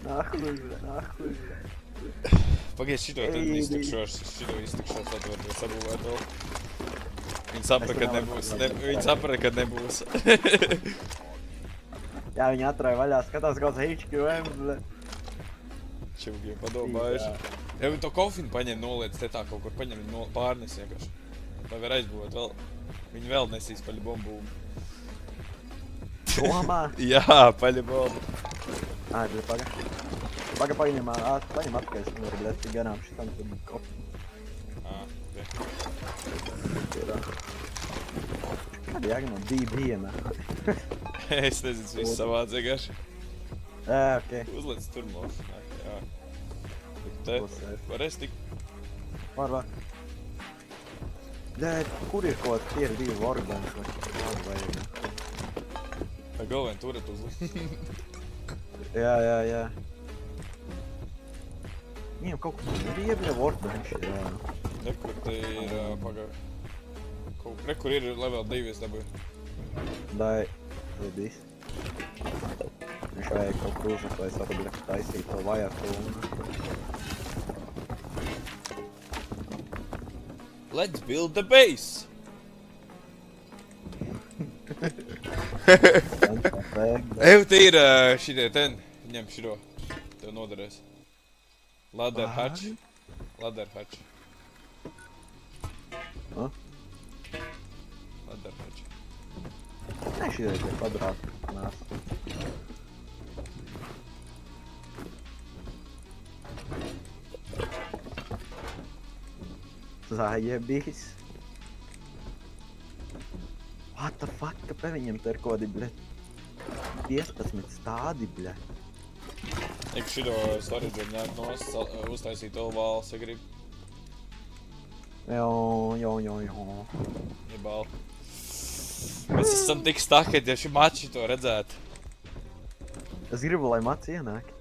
Nahuj, nahuj. Pagaid, šito tad iztikšos, tad var sabūvēt vēl. Viņi saprata, kad nebūs, viņi saprata, kad nebūs. Jā, viņi atrāja vaļā, skatās kāds HQM, ble. Čivgiem padomājuši. Ja viņi to kofinu paņem noliec, te tā kaut kur paņem, viņi pārnes vienkārši. Vai var aizbūvēt vēl. Viņi vēl nesīs paļi bombu. Domā? Jā, paļi bombu. Ā, bet paga. Paga paņem atpakaļ, es nevaru, bļēt, tik garām šitam tur kofinu. Ā, ok. Kāda jāga no DB-iem? Es nezinu, viss savāds vienkārši. Jā, ok. Uzliec tur mūs. Jā. Te varēs tik. Var. Jā, kur ir kaut tier 2 warbanks vai vajag? Vai galvien turet uzliek. Jā. Viņiem kaut kas bija bļa warbanks, jā. Nekur te ir pagā. Nekur ir level 2 es dabūju. Dai, redīs. Viņš vajag kaut kur uzlikt, lai es varu bļa taisīt to vajag. Let's build the base! Ev, te ir šitie ten. Ņem šito. Tev noderēs. Ladder hatch. Ladder hatch. Ha? Ladder hatch. Ne, šitie ir kvadrāti. Nās. Zājebīs. What the fuck, kāpēc viņiem te ir kodi, bļa? 15 stādi, bļa. Eik šito storage ņemt nost, uztaisīt olvāls, ja grib. Jo. Jebal. Mēs esam tik stakēt, ja šī mači to redzētu. Es gribu, lai Mats ienāk.